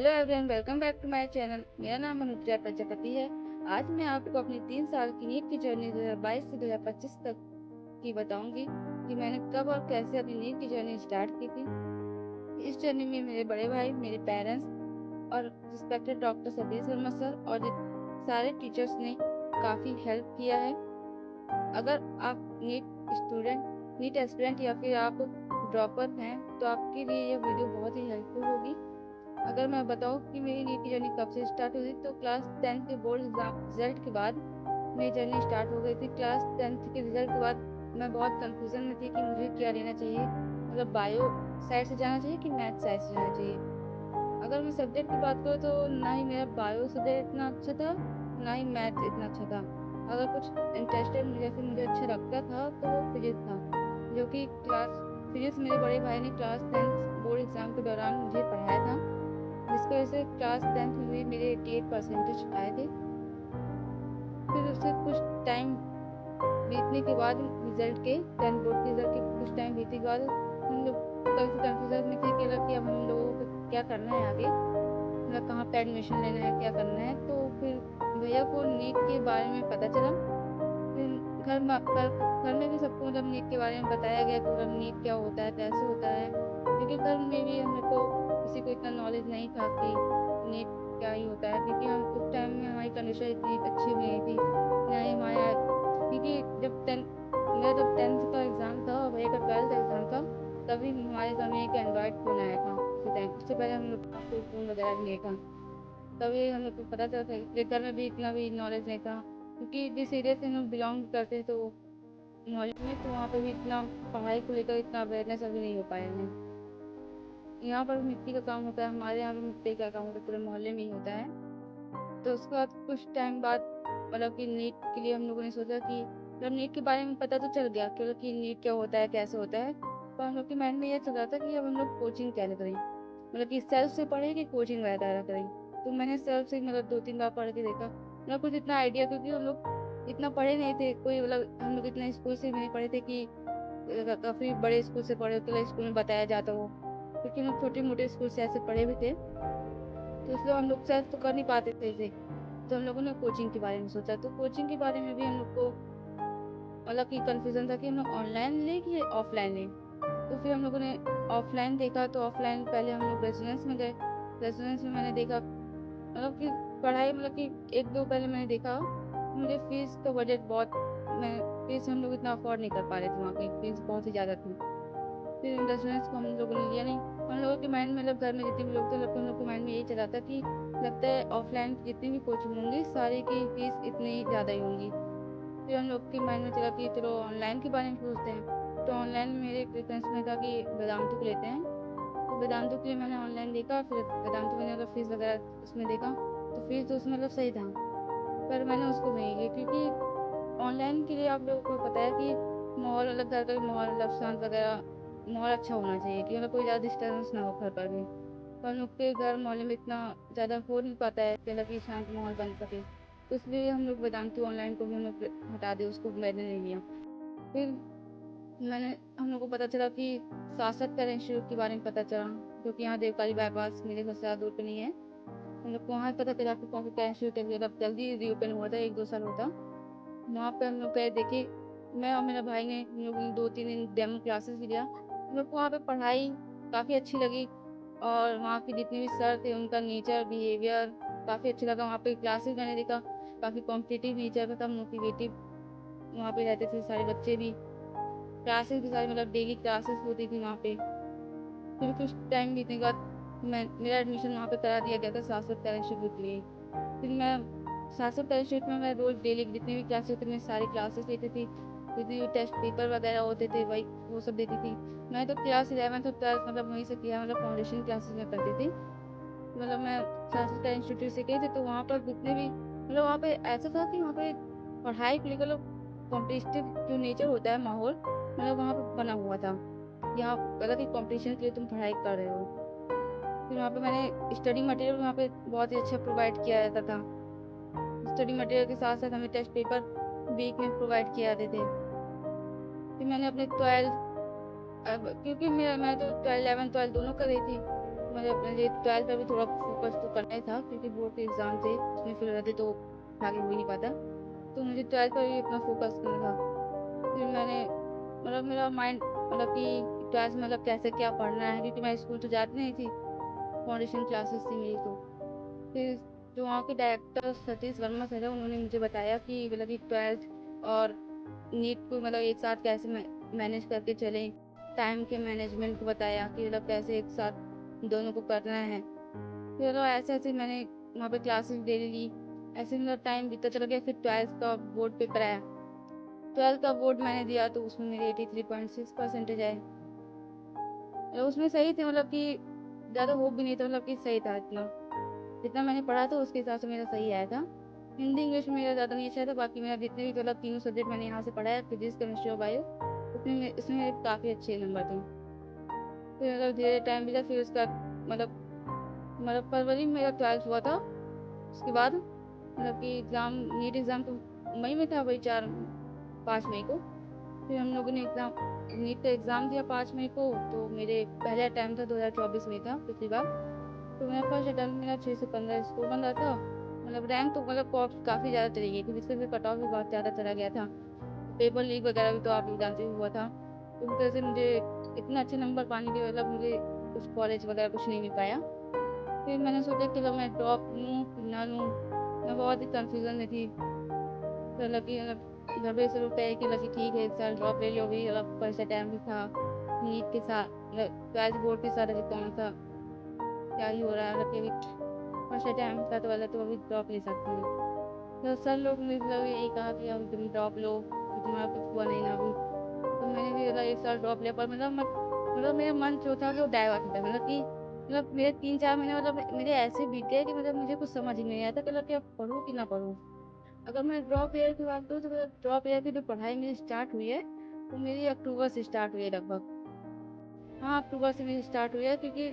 Hello everyone, welcome back to my channel. मेरा नाम अनुजा प्रजापति है। आज मैं आपको अपनी 3 साल की नीट की जर्नी 2022 से 2025 तक की बताऊंगी कि मैंने कब और कैसे अपनी नीट की जर्नी स्टार्ट की थी। इस जर्नी में मेरे बड़े भाई, मेरे पेरेंट्स और respected doctor Satish Verma sir और सारे टीचर्स ने काफ़ी हेल्प किया है। अगर आप नीट एस्पिरेंट या फिर आप ड्रॉपर हैं तो आपके लिए यह वीडियो बहुत ही हेल्पफुल होगी। अगर मैं बताऊं कि मेरी नीट की जर्नी कब से स्टार्ट हुई, तो क्लास 10 के बोर्ड एग्जाम रिजल्ट के बाद मेरी जर्नी स्टार्ट हो गई थी। क्लास 10 के रिजल्ट के बाद मैं बहुत कंफ्यूजन में थी कि मुझे क्या लेना चाहिए, मतलब बायो साइड से जाना चाहिए कि मैथ साइड से जाना चाहिए। अगर मैं सब्जेक्ट की बात करूँ तो ना ही मेरा बायो सब्जेक्ट इतना अच्छा था, ना ही मैथ इतना अच्छा था। अगर कुछ इंटरेस्टेड जैसे मुझे अच्छा लगता था तो वो फिजिक्स था, जो कि क्लास फिजिक्स मेरे बड़े भाई ने क्लास 10 बोर्ड एग्जाम के दौरान मुझे पढ़ाया था, जिसकी वजह से क्लास 10th में भी मेरे 88% आए थे। फिर उससे कुछ टाइम बीतने के बाद रिजल्ट के 10 बोर्ड के रिजल्ट के कुछ टाइम बीतने के बाद हम लोग काफ़ी कंफ्यूजन में थे कि अब हम लोगों को क्या करना है आगे, मतलब कहाँ पे एडमिशन लेना है, क्या करना है। तो फिर भैया को नीट के बारे में पता चला। फिर घर में भी सबको मतलब नीट के बारे में बताया गया कि मतलब नीट क्या होता है, कैसे होता है, क्योंकि घर में भी हम लोग को किसी को इतना नॉलेज नहीं था कि नीट क्या ही होता है, क्योंकि हम उस टाइम में हमारी कंडीशन इतनी अच्छी भी नहीं थी, ना ही हमारे, क्योंकि जब 10th का एग्ज़ाम था और भैया का 12th का एग्ज़ाम था, तभी हमारे घर में एक एंड्रॉयड फ़ोन आया था उसी टाइम। उससे पहले हम लोग का कोई फ़ोन वगैरह भी नहीं था। तभी हम लोग को पता चला था कि घर में भी इतना भी नॉलेज नहीं था, क्योंकि जिस एरिया से हम लोग बिलोंग करते हैं तो नॉलेज में, तो वहाँ पे भी इतना पढ़ाई को लेकर इतना अवेयरनेस अभी नहीं हो पाया है। यहाँ पर मिट्टी का काम होता है, हमारे यहाँ भी मिट्टी का काम होता है, पूरे मोहल्ले में ही होता है। तो उसके बाद कुछ टाइम बाद मतलब कि नीट के लिए हम लोगों ने सोचा कि मतलब नीट के बारे में पता तो चल गया कि नीट क्या होता है, कैसे होता है। पर हम लोग के माइंड में ये चल रहा था कि अब हम लोग कोचिंग क्या करें, मतलब कि सेल्फ से पढ़े कि कोचिंग वगैरह करें। तो मैंने सेल्फ से मतलब 2-3 बार पढ़ के देखा, मतलब कुछ इतना आइडिया, क्योंकि हम लोग इतना पढ़े नहीं थे, कोई मतलब हम लोग इतना स्कूल से भी नहीं पढ़े थे कि काफ़ी बड़े स्कूल से पढ़े हो तो स्कूल में बताया जाता हो, क्योंकि हम लोग छोटे मोटे स्कूल से ऐसे पढ़े भी थे, तो इसलिए हम लोग सेल्फ तो कर नहीं पाते थे इसे। तो हम लोगों ने कोचिंग के बारे में सोचा, तो कोचिंग के बारे में भी हम लोग को मतलब कि कन्फ्यूज़न था कि हम लोग ऑनलाइन लें कि ऑफ़लाइन लें। तो फिर हम लोगों ने ऑफ़लाइन देखा, तो ऑफ़लाइन पहले हम लोग रेज़ोनेंस में गए। रेज़ोनेंस में मैंने देखा मतलब कि पढ़ाई, मतलब कि 1-2 पहले मैंने देखा, मुझे फ़ीस का बजट बहुत, मैं फ़ीस हम लोग इतना अफ़ोर्ड नहीं कर पा रहे थे, वहाँ की फ़ीस बहुत ही ज़्यादा थी। फिर रेज़ोनेंस को हम लोगों ने लिया नहीं। हम लोगों के माइंड में, मतलब घर में जितने भी लोग थे, हम लोग के माइंड में यही चला था कि लगता है ऑफ़लाइन जितनी भी कोचिंग होंगी सारी की फ़ीस इतनी ज़्यादा ही होंगी। फिर हम लोग के माइंड में चला कि चलो ऑनलाइन के बारे में सोचते हैं। तो ऑनलाइन में मेरे प्रेफ़रेंस में था कि वेदांतु को लेते हैं। तो वेदांतु के लिए मैंने ऑनलाइन देखा, फिर वेदांतु मैंने मतलब फ़ीस वगैरह उसमें देखा, तो फ़ीस तो उसमें मतलब सही था। पर मैंने उसको नहीं लिया, क्योंकि ऑनलाइन के लिए आप लोगों को पता है कि माहौल, मतलब घर का भी माहौल, मतलब शांत वगैरह माहौल अच्छा होना चाहिए, कि मतलब कोई ज़्यादा डिस्टर्बेंस ना हो घर पर भी। पर हम लोग के घर मोहल्ले में इतना ज़्यादा हो नहीं पाता है कि मतलब कि शांत माहौल बन सके। तो इसलिए हम लोग वेदांतु ऑनलाइन को भी हम लोग हटा दिए, उसको मैंने नहीं लिया। फिर हम लोग को पता चला कि शासक का इंस्टीट्यूट के बारे में पता चला, जो कि यहाँ देवकारी बाईपास मेरे घर से ज़्यादा दूर पे नहीं है। हम लोग को वहाँ पता चला कि कॉफ़ी का इंस्टीट्यूट मतलब जल्दी रीओपन हुआ था, 1-2 साल होता। वहाँ पे हम लोग गए, देखे, मैं और मेरा भाई ने, हम लोगों ने 2-3 दिन डेमो क्लासेस भी लिया। हम लोग को वहाँ पे पढ़ाई काफ़ी अच्छी लगी, और वहाँ के जितने भी सर थे उनका नेचर, बिहेवियर काफ़ी अच्छा लगा। वहाँ पे क्लासेस मैंने देखा, काफ़ी कॉम्पिटिटिव नेचर का था, मोटिवेटिव वहाँ पे रहते थे सारे बच्चे भी। क्लासेस भी सारी मतलब डेली क्लासेस होती थी वहाँ पे। फिर कुछ टाइम बीतने के बाद मेरा एडमिशन वहाँ पे करा दिया गया था शाश्वत कला इंस्टीट्यूट के लिए। फिर मैं शाश्वत कला इंस्टीट्यूट में मैं रोज़ डेली जितनी भी क्लासेस होती थी, मैं सारी क्लासेस लेती थी। जितने भी टेस्ट पेपर वगैरह होते थे वही वो सब देती थी। मैं तो क्लास 11th और 12th मतलब वहीं से किया, मतलब फाउंडेशन क्लासेस में करती थी। मतलब मैं शाश्वत कला इंस्टीट्यूट से गई थी, तो वहाँ पर जितने भी मतलब वहाँ पे ऐसा था कि वहाँ पे पढ़ाई को लेकर कॉम्पिटिटिव जो नेचर होता है माहौल, मतलब वहाँ पे बना हुआ था। यहाँ अलग ही कॉम्पिटिशन के लिए तुम पढ़ाई कर रहे हो। फिर वहाँ पे मैंने स्टडी मटेरियल वहाँ पे बहुत ही अच्छा प्रोवाइड किया जाता था। स्टडी मटेरियल के साथ-साथ हमें टेस्ट पेपर वीक में प्रोवाइड किए जाते थे। फिर मैंने अपने 12 अब क्योंकि मैं तो 11th-12th दोनों कर रही थी। मुझे अपने लिए 12th पे भी थोड़ा फ़ोकस तो करना ही था, क्योंकि बोर्ड के एग्ज़ाम थे, उसमें फेल हो जाती तो आगे हो ही नहीं पाता। तो मुझे 12th पर भी अपना फ़ोकस करना था। फिर मैंने मेरा माइंड कि 12th में कैसे क्या पढ़ना है, क्योंकि मैं स्कूल तो जाती नहीं थी, फाउंडेशन क्लासेस थी मेरी तो। फिर जो वहाँ के डायरेक्टर सतीश वर्मा सर हैं, उन्होंने मुझे बताया कि 12th और नीट को एक साथ कैसे मैनेज करके चलें। टाइम के मैनेजमेंट को बताया कि कैसे एक साथ दोनों को करना है। फिर ऐसे-ऐसे मैंने वहाँ पे क्लासेस डेली ली। ऐसे टाइम बीतता चला गया, फिर 12th का बोर्ड पेपर आया। 12th का बोर्ड मैंने दिया तो उसमें मेरे 83.6 परसेंटेज आए। उसमें सही थे, कि ज़्यादा होप भी नहीं था, कि सही था इतना। जितना मैंने पढ़ा था उसके हिसाब से मेरा सही आया था। हिंदी इंग्लिश में मेरा ज़्यादा नहीं अच्छा था, बाकी मेरा जितने भी तीनों सब्जेक्ट मैंने यहाँ से पढ़ा है, फिजिक्स केमिस्ट्री और बायो, उसमें मेरे काफ़ी अच्छे नंबर थे। फिर धीरे टाइम बीता, फिर उसका मतलब फरवरी में मेरा 12th हुआ था। उसके बाद कि एग्ज़ाम नीट एग्ज़ाम तो मई में था, वही 4-5 मई को। फिर हम लोगों ने नीट का एग्ज़ाम दिया 5 मई को, तो मेरे पहला अटेम्प्ट था 2024 में था पिछली बार। तो मेरा फर्स्ट अटेम्प्ट मेरा 6 से 15 स्कोर बन रहा था। रैंक तो काफ़ी ज़्यादा चली गई थी, जिससे फिर कट ऑफ भी बहुत ज़्यादा चला गया था। पेपर लीक वगैरह भी तो आप लोग जानते ही हुआ था। तो उस तरह से मुझे इतने अच्छे नंबर पाने के मुझे कुछ कॉलेज वगैरह कुछ नहीं मिल पाया। फिर मैंने सोचा कि मैं ड्रॉप लूँ कि ना लूँ, मैं बहुत ही कन्फ्यूज़न में थी। तो घर पे ऐसे लोग कहे कि ठीक है, इस साल ड्रॉप ले लो, अभी फर्स्ट अटेम्प्ट भी था, नीट के साथ 12th बोर्ड के साथ अभी कौन-सा क्या ही हो रहा है, अभी फर्स्ट अटेम्प्ट था तो अभी ड्रॉप ले सकती हो। तो सर लोग ने यही कहा कि अभी तुम ड्रॉप लो, कि तुम्हारा कुछ हुआ नहीं ना अभी। तो मैंने भी 1 साल ड्रॉप लिया, पर मेरा मन जो था वो डाइवर्ट था, कि मेरे 3-4 महीने मेरे ऐसे बीत गए कि मुझे कुछ समझ ही नहीं आया था कि अब पढ़ूँ कि ना पढ़ूँ। अगर मैं ड्रॉप ईयर की बात करूँ तो ड्रॉप ईयर की जो पढ़ाई मेरी स्टार्ट हुई है, वो मेरी अक्टूबर से स्टार्ट हुई है लगभग। हाँ, अक्टूबर से मेरी स्टार्ट हुई है, क्योंकि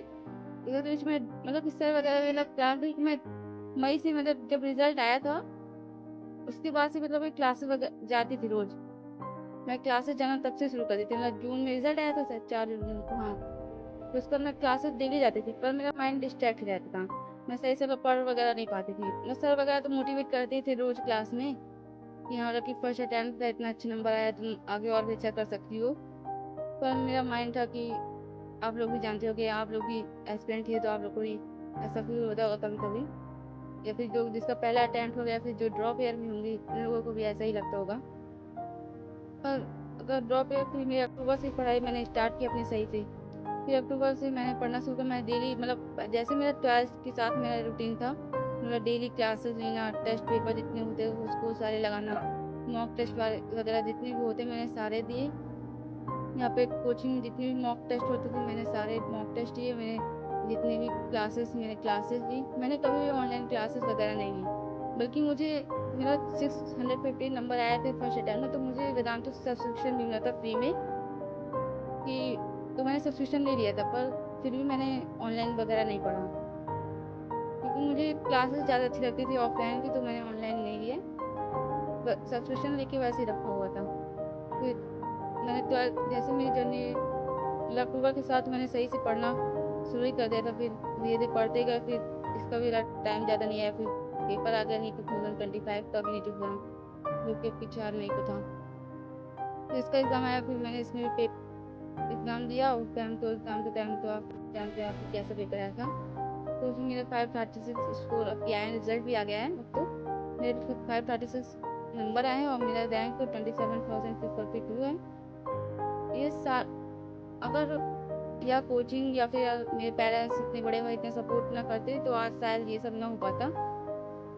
इधर बीच में कि सर वगैरह प्लान थी कि मैं मई से जब रिजल्ट आया था, उसके बाद से मैं क्लासेस वगैरह जाती थी रोज़। मैं क्लासेस जाना तब से शुरू कर दी थी, जून में रिजल्ट आया था शायद 4 जून को, हाँ। तो उसके बाद मैं क्लासेस डेली जाती थी, पर मेरा माइंड डिस्ट्रैक्ट रहता था। मैं सही से पढ़ वगैरह नहीं पाती थी। सर वगैरह तो मोटिवेट करते ही थे रोज़ क्लास में कि हाँ, फर्स्ट अटेम्प्ट है, इतना अच्छे नंबर आया, तुम आगे और भी अच्छा कर सकती हो। पर मेरा माइंड था कि आप लोग भी जानते हो कि आप लोग भी एस्पिरेंट थे, तो आप लोग को भी ऐसा फील होता होगा कभी-कभी, या फिर जो जिसका पहला अटेम्प्ट हो गया, फिर जो ड्रॉप ईयर में होंगी, उन लोगों को भी ऐसा ही लगता होगा। पर अगर ड्रॉप ईयर थी, मेरी अक्टूबर से पढ़ाई मैंने स्टार्ट की अपनी सही से। फिर अक्टूबर से मैंने पढ़ना शुरू किया। मैं डेली जैसे मेरा 12th के साथ मेरा रूटीन था, डेली क्लासेस लेना, टेस्ट पेपर जितने होते हैं उसको सारे लगाना, मॉक टेस्ट वगैरह जितने भी होते मैंने सारे दिए। यहाँ पे कोचिंग में जितने भी मॉक टेस्ट होते थे मैंने सारे मॉक टेस्ट दिए। मैंने जितने भी क्लासेस ली। मैंने कभी भी ऑनलाइन क्लासेस वगैरह नहीं ली, बल्कि मुझे मेरा 650 नंबर आया थे फर्स्ट अटेम्प्ट में, तो मुझे वेदांतु सब्सक्रिप्शन भी मिला था फ्री में, कि तो मैंने सब्सक्रिप्शन ले लिया था, पर फिर भी मैंने ऑनलाइन वगैरह नहीं पढ़ा, क्योंकि मुझे क्लासेस ज़्यादा अच्छी लगती थी ऑफलाइन की, तो मैंने ऑनलाइन नहीं लिए, सब्सक्रिप्शन लेके वैसे ही रखा हुआ था। फिर मैंने 12 जैसे मेरी जर्नी अक्टूबर के साथ मैंने सही से पढ़ना शुरू ही कर दिया था। फिर धीरे-धीरे पढ़ते गए, फिर इसका भी टाइम ज़्यादा नहीं आया, फिर पेपर आ गया नीट 2025 का भी नीट एग्ज़ाम, जो कि आपकी 4 मई को था। फिर इसका एग्ज़ाम आया, फिर मैंने इसमें भी एग्ज़ाम दिया। उस टाइम के टाइम तो आप जानते हैं आपको कैसा पेपर आया था। तो उसमें मेरा 536 स्कोर अब आया है, रिज़ल्ट भी आ गया है अब तो। मेरे 536 नंबर आए हैं और मेरा रैंक तो 27,642 है। ये सा अगर या कोचिंग या फिर मेरे पेरेंट्स इतने बड़े भाई इतने सपोर्ट ना करते तो आज शायद ये सब ना हो पाता।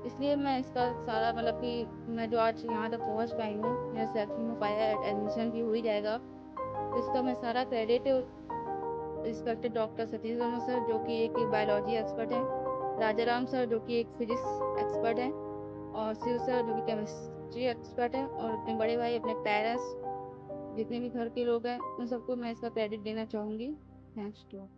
इसलिए मैं इसका सारा कि मैं जो आज यहाँ तक पहुँच पाई हूँ, मेरा सिलेक्शन हो पाया है, एडमिशन भी हो ही जाएगा। तो इसका मैं सारा credit respected doctor Satish Verma sir, जो कि एक बायोलॉजी एक्सपर्ट हैं, राजाराम सर जो कि एक फिजिक्स एक्सपर्ट हैं, और शिव सर जो कि केमिस्ट्री एक्सपर्ट हैं, और अपने बड़े भाई, अपने पेरेंट्स, जितने भी घर के लोग हैं, उन सबको मैं इसका क्रेडिट देना चाहूँगी। Thanks to all.